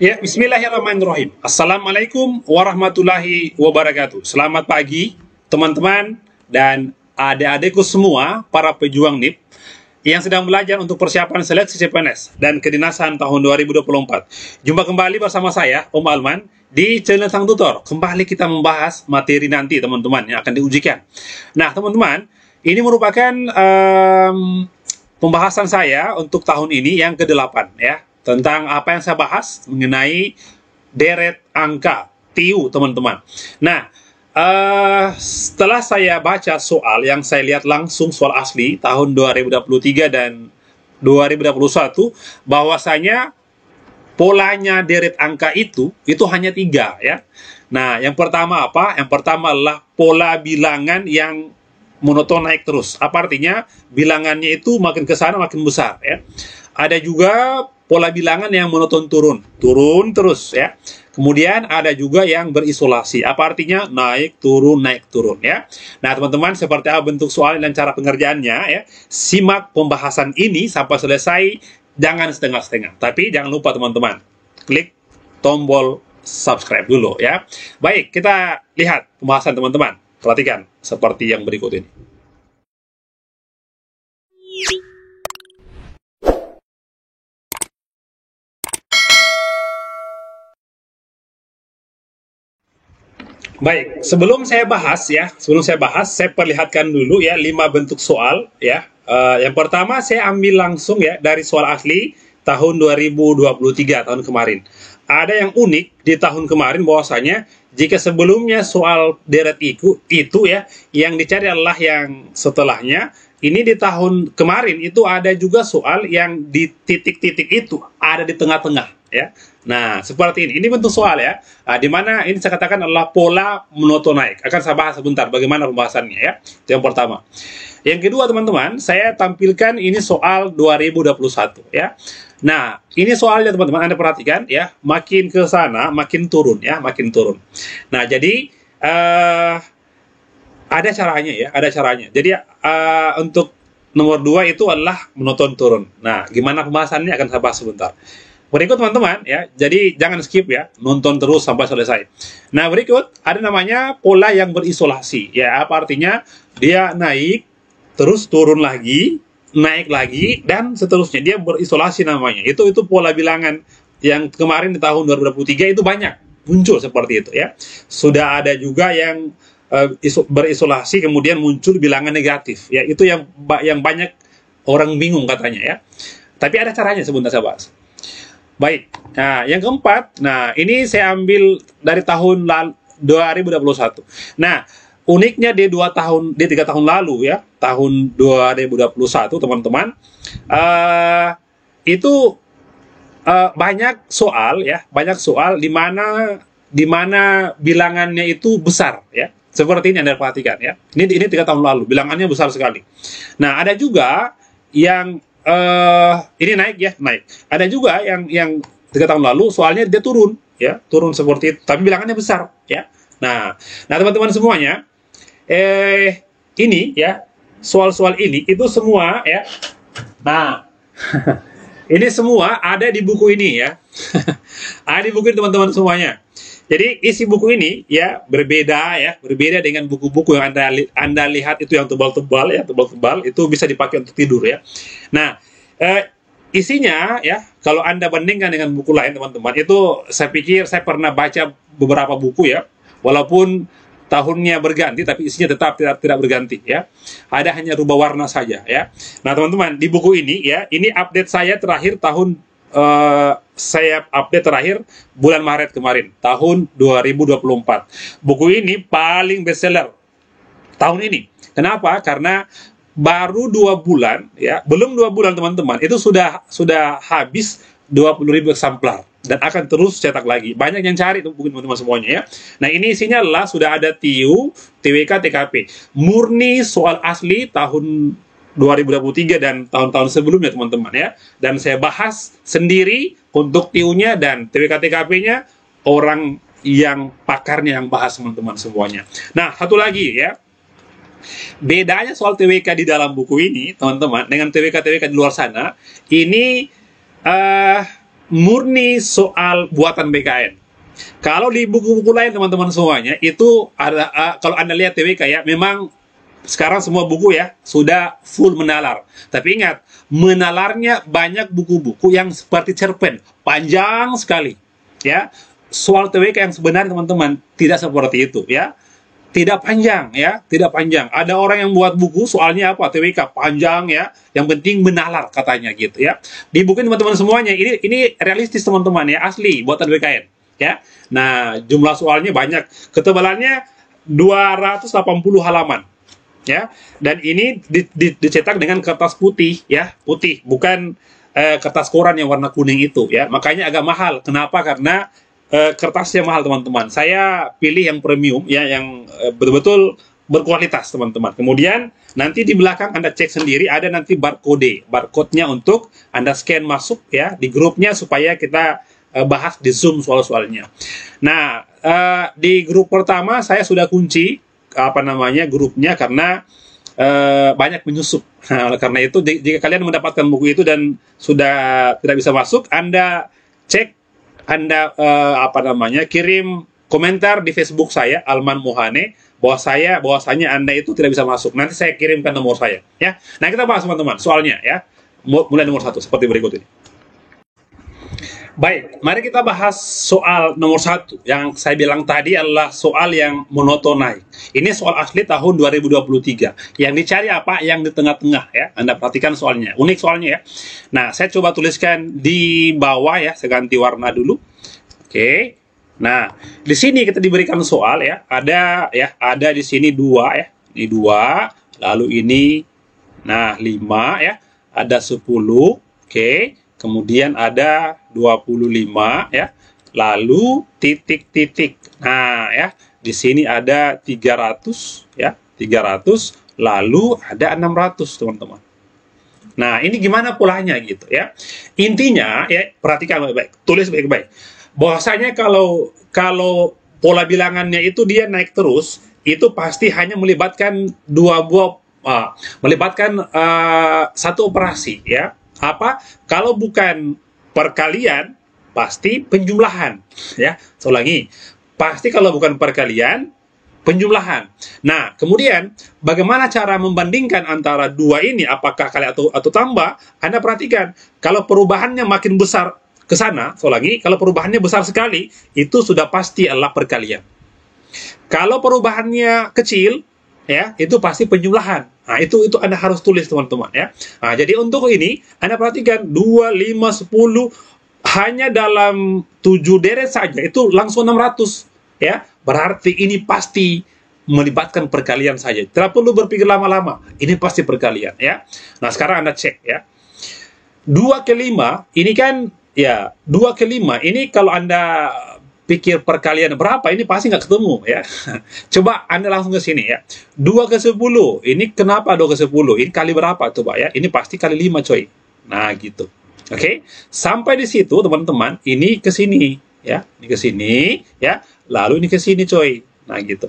Ya, bismillahirrahmanirrahim. Assalamualaikum warahmatullahi wabarakatuh. Selamat pagi, teman-teman dan adik-adikku semua, para pejuang NIP yang sedang belajar untuk persiapan seleksi CPNS dan kedinasan tahun 2024. Jumpa kembali bersama saya, Om Alman, di channel Sang Tutor. Kembali kita membahas materi nanti, teman-teman, yang akan diujikan. Nah, teman-teman, ini merupakan pembahasan saya untuk tahun ini yang ke-8, ya. Tentang apa yang saya bahas mengenai deret angka TIU, teman-teman. Nah, setelah saya baca soal yang saya lihat langsung, soal asli tahun 2023 dan 2021, bahwasanya polanya deret angka itu hanya 3, ya. Nah, yang pertama apa? Yang pertama adalah pola bilangan yang monoton naik terus. Apa artinya? Bilangannya itu makin ke sana makin besar, ya. Ada juga pola bilangan yang monoton turun terus, ya. Kemudian ada juga yang berisolasi. Apa artinya? Naik turun ya. Nah, teman-teman, seperti apa bentuk soal dan cara pengerjaannya, ya. Simak pembahasan ini sampai selesai, jangan setengah-setengah. Tapi jangan lupa, teman-teman, klik tombol subscribe dulu, ya. Baik, kita lihat pembahasan, teman-teman. Perhatikan seperti yang berikut ini. Baik, sebelum saya bahas, saya perlihatkan dulu, ya, 5 bentuk soal, ya. Yang pertama saya ambil langsung, ya, dari soal asli tahun 2023, tahun kemarin. Ada yang unik di tahun kemarin, bahwasanya jika sebelumnya soal deret itu, ya, yang dicari adalah yang setelahnya. Ini di tahun kemarin itu ada juga soal yang di titik-titik itu ada di tengah-tengah, ya. Nah, seperti ini. Ini bentuk soal, ya. Di mana ini saya katakan adalah pola monoton naik. Akan saya bahas sebentar bagaimana pembahasannya, ya. Itu yang pertama. Yang kedua, teman-teman, saya tampilkan ini soal 2021, ya. Nah, ini soalnya, teman-teman, Anda perhatikan, ya. Makin ke sana makin turun, ya, makin turun. Nah, jadi ada caranya, ya, ada caranya. Jadi untuk nomor 2 itu adalah monoton turun. Nah, gimana pembahasannya akan saya bahas sebentar. Berikut, teman-teman, ya. Jadi jangan skip, ya, nonton terus sampai selesai. Nah, berikut ada namanya pola yang berisolasi, ya. Apa artinya? Dia naik terus turun lagi, naik lagi, dan seterusnya. Dia berisolasi namanya. Itu pola bilangan yang kemarin di tahun 2023 itu banyak muncul seperti itu, ya. Sudah ada juga yang berisolasi kemudian muncul bilangan negatif, ya. Itu yang banyak orang bingung katanya, ya. Tapi ada caranya, sebentar saya bahas. Baik. Nah, yang keempat, nah, ini saya ambil dari tahun 2021. Nah, uniknya di 3 tahun lalu, ya, tahun 2021, teman-teman, itu banyak soal, ya, banyak soal di mana bilangannya itu besar, ya. Seperti ini Anda perhatikan, ya. Ini 3 tahun lalu, bilangannya besar sekali. Nah, ada juga yang ini naik, ya, naik. Ada juga yang 3 tahun lalu soalnya dia turun, ya, turun seperti itu, tapi bilangannya besar, ya. Nah, teman-teman semuanya, ini, ya, soal-soal ini itu semua, ya. Nah, ini semua ada di buku ini, ya. Ada di buku ini, teman-teman semuanya. Jadi isi buku ini, ya, berbeda dengan buku-buku yang Anda lihat itu yang tebal-tebal, ya, tebal-tebal, itu bisa dipakai untuk tidur, ya. Nah, isinya, ya, kalau Anda bandingkan dengan buku lain, teman-teman, itu saya pikir saya pernah baca beberapa buku, ya, walaupun tahunnya berganti, tapi isinya tetap tidak berganti, ya. Ada hanya rubah warna saja, ya. Nah, teman-teman, di buku ini, ya, ini update saya terakhir tahun saya update terakhir bulan Maret kemarin, tahun 2024. Buku ini paling bestseller tahun ini. Kenapa? Karena baru 2 bulan, ya, belum 2 bulan, teman-teman, itu sudah habis 20.000 eksemplar dan akan terus cetak lagi. Banyak yang cari tuh buku, teman-teman semuanya, ya. Nah, ini isinya adalah sudah ada TIU, TWK, TKP, murni soal asli tahun 2023 dan tahun-tahun sebelumnya, teman-teman, ya. Dan saya bahas sendiri untuk TIU-nya dan TWK-TKP-nya orang yang pakarnya yang bahas, teman-teman semuanya. Nah, satu lagi, ya. Bedanya soal TWK di dalam buku ini, teman-teman, dengan TWK-TWK di luar sana, ini murni soal buatan BKN. Kalau di buku-buku lain teman-teman semuanya itu ada kalau Anda lihat TWK ya, memang sekarang semua buku ya sudah full menalar. Tapi ingat, menalarnya banyak buku-buku yang seperti cerpen, panjang sekali. Ya, soal TWK yang sebenarnya teman-teman tidak seperti itu ya. Tidak panjang ya, tidak panjang. Ada orang yang buat buku soalnya apa? TWK panjang ya. Yang penting menalar katanya gitu ya. Di buku teman-teman semuanya ini realistis teman-teman ya, asli buatan BKN ya. Nah, jumlah soalnya banyak. Ketebalannya 280 halaman ya. Dan ini dicetak dengan kertas putih ya, putih, bukan kertas koran yang warna kuning itu ya. Makanya agak mahal. Kenapa? Karena kertasnya mahal teman-teman. Saya pilih yang premium ya, yang betul-betul berkualitas teman-teman. Kemudian nanti di belakang Anda cek sendiri, ada nanti barcode-nya untuk Anda scan masuk ya di grupnya supaya kita bahas di Zoom soal-soalnya. Nah, di grup pertama saya sudah kunci grupnya karena banyak menyusup. Nah, oleh karena itu jika kalian mendapatkan buku itu dan sudah tidak bisa masuk, Anda cek, Anda kirim komentar di Facebook saya Alman Mohane bahwasanya Anda itu tidak bisa masuk. Nanti saya kirimkan nomor saya ya. Nah, kita bahas teman-teman soalnya ya. Mulai nomor 1 seperti berikut ini. Baik, mari kita bahas soal nomor 1. Yang saya bilang tadi adalah soal yang monoton naik. Ini soal asli tahun 2023. Yang dicari apa? Yang di tengah-tengah ya. Anda perhatikan soalnya. Unik soalnya ya. Nah, saya coba tuliskan di bawah ya. Saya ganti warna dulu. Oke. Nah, di sini kita diberikan soal ya. Ada di sini 2 ya. Ini 2, lalu ini 5 ya. Ada 10. Oke. Kemudian ada 25 ya. Lalu titik-titik. Nah, ya. Di sini ada 300 ya. 300, lalu ada 600, teman-teman. Nah, ini gimana polanya gitu ya. Intinya ya, perhatikan baik-baik, tulis baik-baik. Bahwasanya kalau pola bilangannya itu dia naik terus, itu pasti hanya melibatkan satu operasi ya. Apa? Kalau bukan perkalian, pasti penjumlahan ya. Saya ulangi, pasti kalau bukan perkalian, penjumlahan. Nah, kemudian bagaimana cara membandingkan antara 2 ini, apakah kali atau tambah? Anda perhatikan, kalau perubahannya makin besar ke sana, saya ulangi, kalau perubahannya besar sekali, itu sudah pasti adalah perkalian. Kalau perubahannya kecil, ya, itu pasti penjumlahan. Nah, itu Anda harus tulis teman-teman ya. Nah, jadi untuk ini Anda perhatikan 2, 5, 10 hanya dalam 7 deret saja itu langsung 600 ya. Berarti ini pasti melibatkan perkalian saja. Tidak perlu berpikir lama-lama. Ini pasti perkalian ya. Nah, sekarang Anda cek ya. 2 ke 5 ini kan ya, 2 ke 5 ini kalau Anda pikir perkalian berapa, ini pasti nggak ketemu ya. Coba Anda langsung ke sini ya. 2 ke 10, ini kenapa 2 ke 10? Ini kali berapa coba ya? Ini pasti kali 5 coy. Nah gitu. Oke, sampai di situ teman-teman, ini ke sini ya. Ini ke sini ya. Lalu ini ke sini coy. Nah gitu.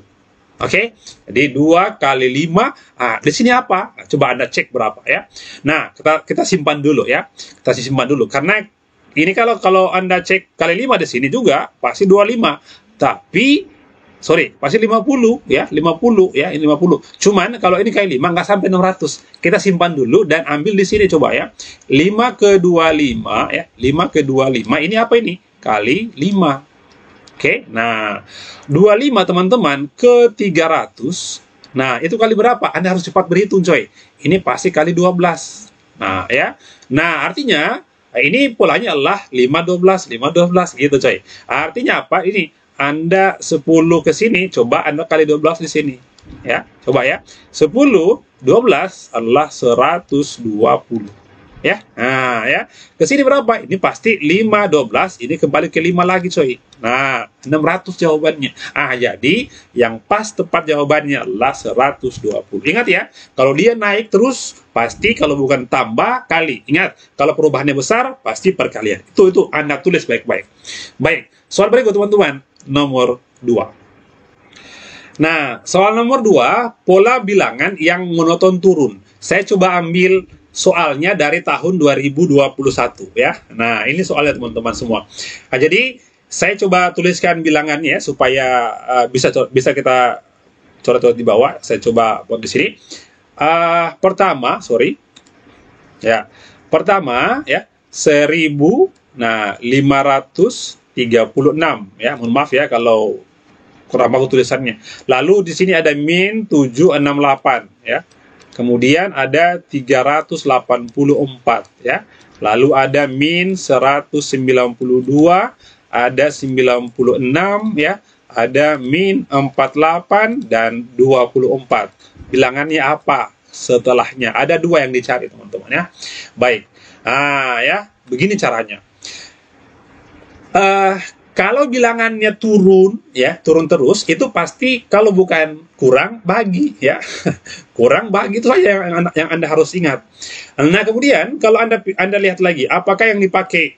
Oke, jadi 2 kali 5, di sini apa? Nah, coba Anda cek berapa ya. Nah, kita simpan dulu ya. Kita simpan dulu, karena ini kalau Anda cek kali 5 di sini juga pasti 25. Tapi pasti 50 ya, 50 ya, ini 50. Cuman kalau ini kali 5 nggak sampai 600. Kita simpan dulu dan ambil di sini coba ya. 5 ke 25 ya, 5 ke 25 ini apa ini? Kali 5. Oke. Nah, 25 teman-teman ke 300. Nah, itu kali berapa? Anda harus cepat berhitung coy. Ini pasti kali 12. Nah, ya. Nah, artinya ini polanya adalah 5, 12 gitu coy. Artinya apa? Ini Anda 10 ke sini, coba Anda kali 12 di sini. Ya, coba ya. 10, 12 adalah 120. Ya, nah ya. Ke sini berapa? Ini pasti 5, 12, ini kembali ke 5 lagi coy. Nah, 600 jawabannya. Jadi yang pas tepat jawabannya adalah 120. Ingat ya, kalau dia naik terus, pasti kalau bukan tambah kali. Ingat, kalau perubahannya besar, pasti perkalian. Itu Anda tulis baik-baik. Baik, soal berikut teman-teman, nomor 2. Nah, soal nomor 2, pola bilangan yang monoton turun. Saya coba ambil soalnya dari tahun 2021 ya. Nah, ini soalnya teman-teman semua. Nah, jadi saya coba tuliskan bilangannya supaya bisa kita coret-coret di bawah. Saya coba buat di sini. Pertama, ya. Pertama ya 1000, nah 536 ya. Mohon maaf ya kalau kurang bagus tulisannya. Lalu di sini ada min 768 ya. Kemudian ada 384 ya. Lalu ada min 192, ada 96 ya. Ada min 48 dan 24. Bilangannya apa setelahnya? Ada dua yang dicari teman-teman ya. Baik. Ya, begini caranya. Kalau bilangannya turun ya, turun terus, itu pasti kalau bukan kurang bagi ya. Kurang bagi itu saja yang Anda harus ingat. Nah, kemudian kalau Anda lihat lagi apakah yang dipakai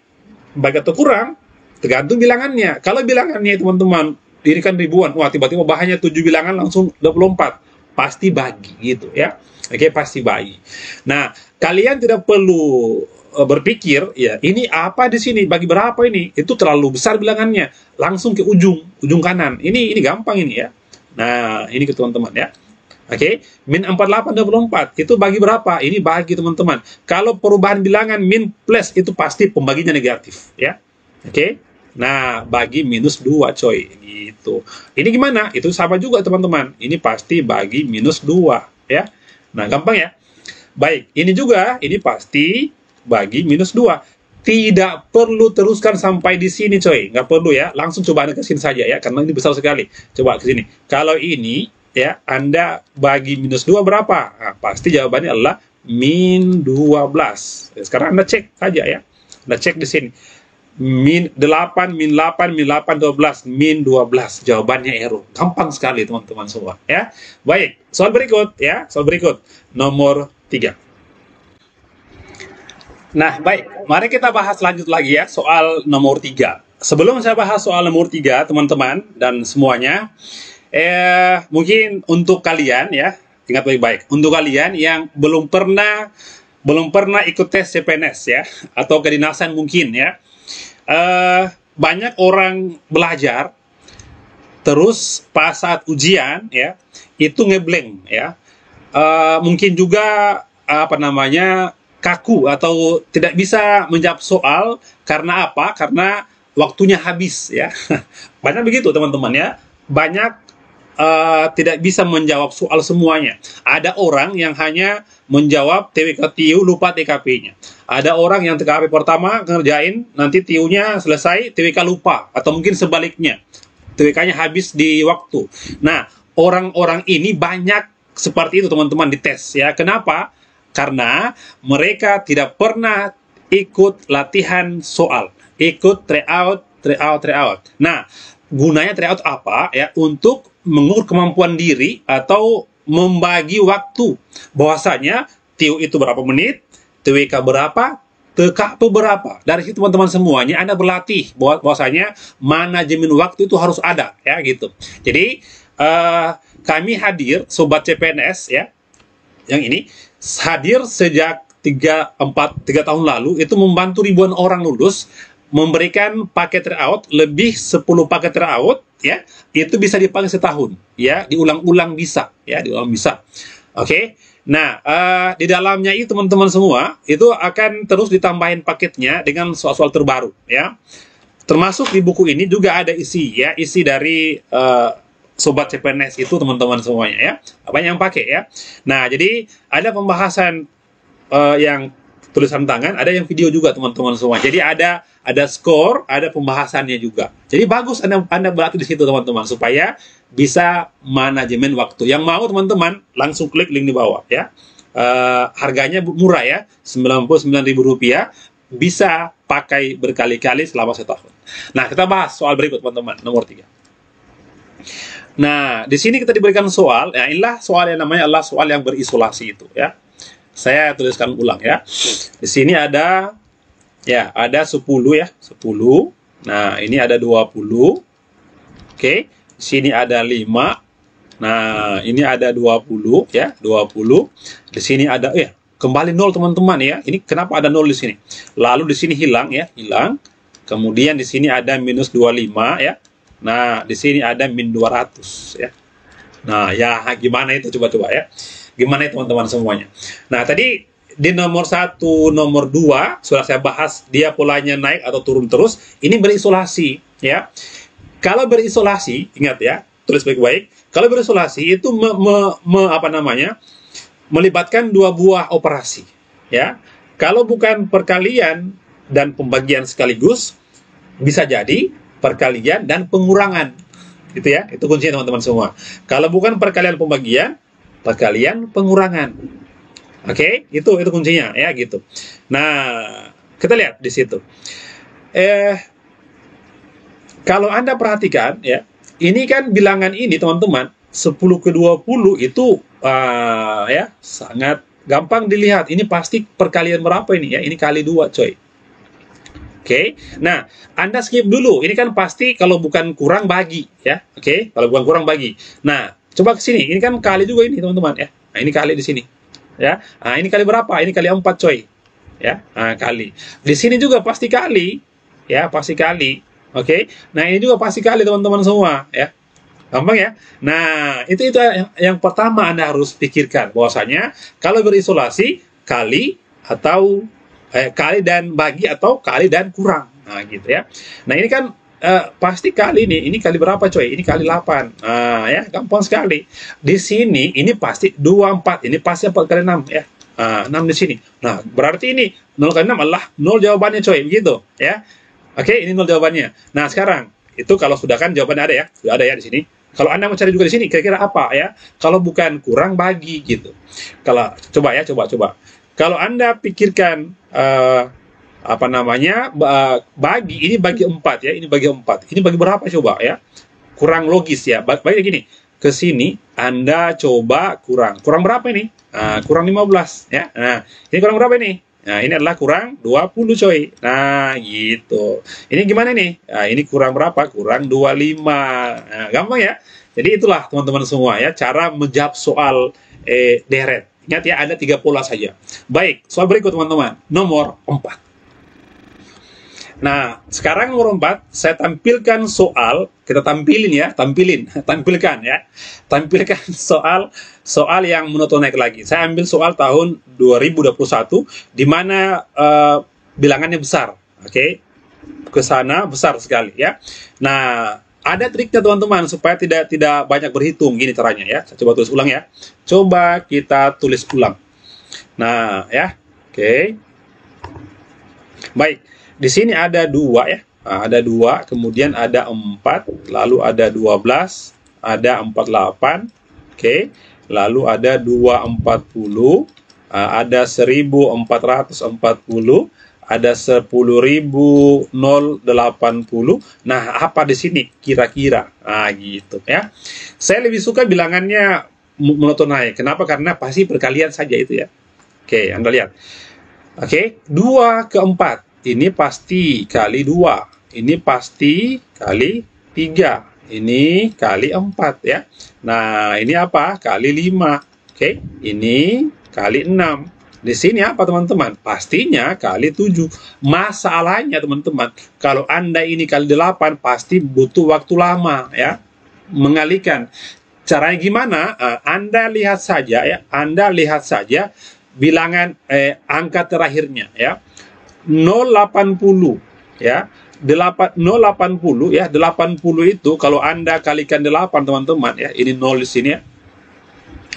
bagi atau kurang, tergantung bilangannya. Kalau bilangannya teman-teman ini kan ribuan, wah tiba-tiba bahannya 7 bilangan langsung 24, pasti bagi gitu ya. Oke, pasti bagi. Nah, kalian tidak perlu berpikir ya ini apa di sini bagi berapa ini, itu terlalu besar bilangannya, langsung ke ujung kanan. Ini gampang ini ya. Nah, ini ke teman-teman ya. Oke, min 48 24 itu bagi berapa? Ini bagi teman-teman. Kalau perubahan bilangan min plus itu pasti pembaginya negatif ya. Oke. Nah, bagi minus 2 coy gitu. Ini gimana? Itu sama juga teman-teman. Ini pasti bagi minus 2 ya. Nah, gampang ya. Baik, ini juga ini pasti bagi minus 2. Tidak perlu teruskan sampai di sini coy, nggak perlu ya, langsung coba Anda ke sini saja ya, karena ini besar sekali. Coba ke sini. Kalau ini ya Anda bagi minus 2 berapa? Nah, pasti jawabannya adalah min 12. Sekarang Anda cek saja ya. Anda cek di sini. Min 8, min 8, min 8, 12, min 12. Jawabannya error. Gampang sekali teman-teman semua ya. Baik, soal berikut ya, soal berikut nomor 3. Nah, baik, mari kita bahas lanjut lagi ya, soal nomor 3. Sebelum saya bahas soal nomor 3, teman-teman dan semuanya, mungkin untuk kalian ya, ingat baik-baik, untuk kalian yang belum pernah ikut tes CPNS ya, atau kedinasan mungkin ya, banyak orang belajar, terus pas saat ujian ya, itu ngeblank ya, mungkin juga kaku atau tidak bisa menjawab soal. Karena apa? Karena waktunya habis ya. Banyak begitu teman-teman ya. Banyak tidak bisa menjawab soal semuanya. Ada orang yang hanya menjawab TWK TIU lupa TKP-nya. Ada orang yang TKP pertama ngerjain, nanti TIU-nya selesai, TWK lupa, atau mungkin sebaliknya, TWK-nya habis di waktu. Nah, orang-orang ini banyak seperti itu teman-teman di tes ya. Kenapa? Karena mereka tidak pernah ikut latihan soal, ikut tryout. Nah, gunanya tryout apa ya? Untuk mengukur kemampuan diri atau membagi waktu. Bahwasanya TIU itu berapa menit, TWK berapa, TKP berapa. Dari situ teman-teman semuanya Anda berlatih bahwasanya manajemen waktu itu harus ada ya gitu. Jadi kami hadir sobat CPNS ya, yang ini hadir sejak 3 tahun lalu, itu membantu ribuan orang lulus, memberikan paket tryout, lebih 10 paket tryout ya, itu bisa dipakai setahun ya, diulang-ulang bisa ya, diulang bisa. Oke. Nah, di dalamnya itu teman-teman semua itu akan terus ditambahin paketnya dengan soal-soal terbaru ya. Termasuk di buku ini juga ada isi dari sobat CPNS itu teman-teman semuanya ya, apa yang pakai ya. Nah, jadi ada pembahasan yang tulisan tangan, ada yang video juga teman-teman semua. Jadi ada skor, ada pembahasannya juga. Jadi bagus Anda berlatih di situ teman-teman supaya bisa manajemen waktu. Yang mau teman-teman langsung klik link di bawah ya. Harganya murah ya, Rp99.000, bisa pakai berkali-kali selama setahun. Nah, kita bahas soal berikut teman-teman, nomor 3. Nah, di sini kita diberikan soal, ya inilah soal yang namanya adalah soal yang berisolasi itu ya. Saya tuliskan ulang ya. Di sini ada 10 ya, 10. Nah, ini ada 20. Oke, di sini ada 5. Nah, ini ada 20 ya, 20. Di sini ada kembali nol teman-teman ya. Ini kenapa ada nol di sini? Lalu di sini hilang ya, hilang. Kemudian di sini ada minus 25 ya. Nah, di sini ada min 200 ya. Nah, ya gimana itu coba-coba ya. Gimana itu teman-teman semuanya. Nah, tadi di nomor 1, nomor 2 sudah saya bahas, dia polanya naik atau turun terus. Ini berisolasi ya. Kalau berisolasi, ingat ya, tulis baik-baik. Kalau berisolasi itu melibatkan dua buah operasi ya. Kalau bukan perkalian dan pembagian sekaligus, bisa jadi perkalian dan pengurangan gitu ya. Itu kuncinya teman-teman semua. Kalau bukan perkalian pembagian, perkalian pengurangan. Oke, itu kuncinya ya gitu. Nah, kita lihat di situ. Kalau Anda perhatikan ya, ini kan bilangan ini teman-teman 10 ke 20 itu ya sangat gampang dilihat. Ini pasti perkalian berapa ini ya? Ini kali 2 coy. Oke. Nah, Anda skip dulu. Ini kan pasti kalau bukan kurang bagi ya. Oke, kalau bukan kurang bagi. Nah, coba ke sini. Ini kan kali juga ini teman-teman ya. Nah, ini kali di sini. Ya. Nah, ini kali berapa? Ini kali 4 coy. Ya. Nah, kali. Di sini juga pasti kali. Ya, pasti kali. Oke. Nah, ini juga pasti kali teman-teman semua ya. Gampang ya. Nah, itu yang pertama Anda harus pikirkan bahwasanya kalau berisolasi kali atau kali dan bagi atau kali dan kurang. Nah, gitu ya. Nah, ini kan pasti kali nih. Ini kali berapa coy? Ini kali 8. Nah, ya, gampang sekali. Di sini ini pasti 24. Ini pasti 4 kali 6 ya. 6 di sini. Nah, berarti ini 0 kali 6 adalah 0 jawabannya coy, begitu ya. Oke, ini 0 jawabannya. Nah, sekarang itu kalau sudah kan jawabannya ada ya. Sudah ada ya di sini. Kalau Anda mau cari juga di sini, kira-kira apa ya? Kalau bukan kurang bagi gitu. Kalau coba ya, coba. Kalau Anda pikirkan bagi, ini bagi 4 ya, ini bagi 4. Ini bagi berapa coba ya? Kurang logis ya. Bagi gini, ke sini Anda coba kurang. Kurang berapa ini? Kurang 15 ya. Nah, ini kurang berapa ini? Nah, ini adalah kurang 20 coy. Nah, gitu. Ini gimana nih? Nah, ini kurang berapa? Kurang 25. Nah, gampang ya. Jadi itulah teman-teman semua ya, cara menjawab soal deret. Ingat ya, ada 3 pola saja. Baik, soal berikut teman-teman. Nomor 4. Nah, sekarang nomor 4, saya tampilkan soal, kita tampilkan ya. Tampilkan soal yang monotonik lagi. Saya ambil soal tahun 2021, di mana bilangannya besar. Oke, ke sana besar sekali ya. Nah, ada triknya teman-teman, supaya tidak banyak berhitung. Gini caranya ya, saya coba tulis ulang ya. Coba kita tulis ulang. Nah, ya, oke. Baik. Di sini ada 2 ya. Nah, ada 2, kemudian ada 4, lalu ada 12, ada 48, oke. Lalu ada 240, ada 1440, ada 10.080. Nah, apa di sini kira-kira? Nah, gitu ya. Saya lebih suka bilangannya monotonai. Kenapa? Karena pasti perkalian saja itu ya. Oke, Anda lihat. Oke, 2 ke 4. Ini pasti kali 2. Ini pasti kali 3. Ini kali 4 ya. Nah, ini apa? Kali 5. Oke, ini kali 6. Di sini apa teman-teman? Pastinya kali 7. Masalahnya teman-teman, kalau Anda ini kali 8 pasti butuh waktu lama ya mengalihkan. Caranya gimana? Anda lihat saja ya. Anda lihat saja bilangan angka terakhirnya ya. 080 ya. 080 ya. 80 itu kalau Anda kalikan 8 teman-teman ya. Ini 0 di sini ya.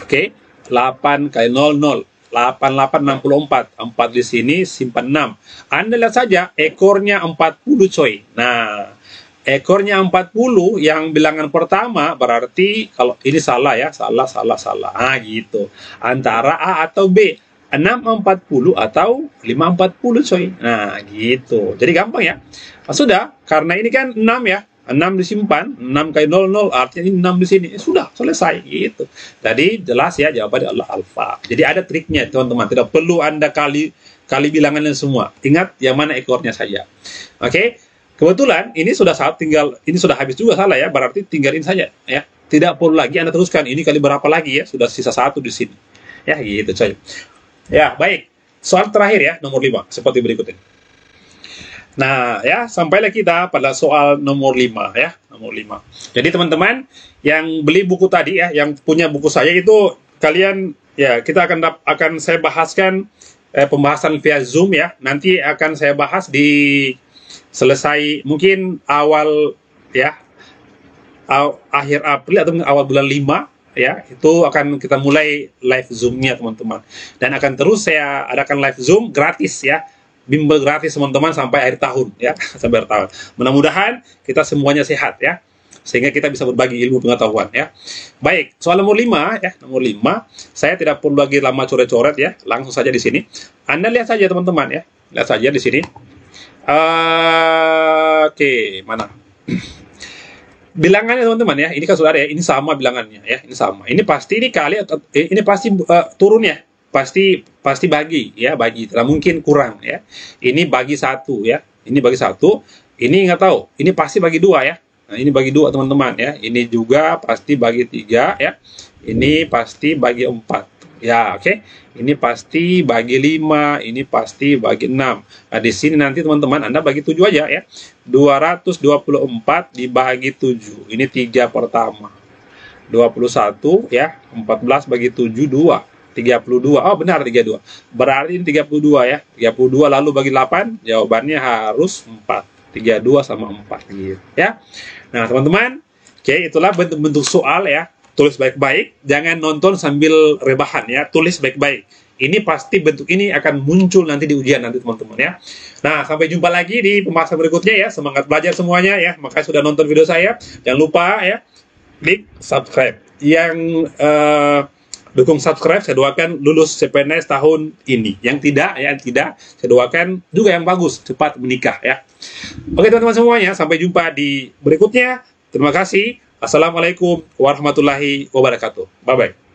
Oke. 8 kali 0, 88, 64. 4 di sini, simpan 6. Anda lihat saja ekornya 40 coy. Nah, ekornya 40 yang bilangan pertama berarti kalau ini salah ya. Salah. Ah, gitu. Antara A atau B. 640 atau 540 coy. Nah, gitu. Jadi gampang ya. Nah, sudah, karena ini kan 6 ya. 6 disimpan, 6 kali 00 artinya ini 6 di sini. Sudah, selesai gitu. Tadi jelas ya jawabannya adalah alfa. Jadi ada triknya teman-teman. Tidak perlu Anda kali bilangannya semua. Ingat yang mana ekornya saja. Oke. Kebetulan ini sudah ini sudah habis juga salah ya. Berarti tinggalin saja ya. Tidak perlu lagi Anda teruskan. Ini kali berapa lagi ya? Sudah sisa 1 di sini. Ya, gitu coy. Ya, baik. Soal terakhir ya, nomor 5, seperti berikut ini. Nah, ya, sampailah kita pada soal nomor 5 ya, nomor 5. Jadi teman-teman yang beli buku tadi ya, yang punya buku saya itu kalian ya, kita akan saya bahaskan pembahasan via Zoom ya. Nanti akan saya bahas di selesai mungkin awal ya, akhir April atau awal bulan 5 ya, itu akan kita mulai live Zoom-nya teman-teman. Dan akan terus saya adakan live Zoom gratis ya. Bimbel gratis teman-teman sampai akhir tahun ya, sampai akhir tahun. Mudah-mudahan kita semuanya sehat ya, sehingga kita bisa berbagi ilmu pengetahuan ya. Baik, soal nomor 5 ya, nomor 5 saya tidak perlu lagi lama coret-coret ya, langsung saja di sini. Anda lihat saja teman-teman ya, lihat saja di sini. Oke, mana? Bilangannya teman-teman ya, ini kan sudah ada ya, ini sama bilangannya ya, ini sama. Ini pasti ini kali atau ini pasti turun ya. Pasti bagi ya, bagi tidak mungkin kurang ya. Ini bagi 1 ya, ini bagi 1, ini nggak tahu, ini pasti bagi 2 ya. Nah, ini bagi 2 teman-teman ya, ini juga pasti bagi 3 ya, ini pasti bagi 4 ya. Oke, ini pasti bagi 5, ini pasti bagi 6. Nah, di sini nanti teman-teman Anda bagi 7 aja ya, 224 dibagi 7, ini 3 pertama, 21 ya, 14 bagi 7 2, 32. Oh benar 32. Berarti ini 32 ya. 32 lalu bagi 8, jawabannya harus 4. 32 sama 4 gitu ya. Nah, teman-teman, oke, itulah bentuk-bentuk soal ya. Tulis baik-baik, jangan nonton sambil rebahan ya. Tulis baik-baik. Ini pasti bentuk ini akan muncul nanti di ujian nanti teman-teman ya. Nah, sampai jumpa lagi di pembahasan berikutnya ya. Semangat belajar semuanya ya. Makasih sudah nonton video saya. Jangan lupa ya, klik subscribe. Yang dukung subscribe, saya doakan lulus CPNS tahun ini. Yang tidak, saya doakan juga yang bagus, cepat menikah ya. Oke teman-teman semuanya, sampai jumpa di berikutnya. Terima kasih. Assalamualaikum warahmatullahi wabarakatuh. Bye-bye.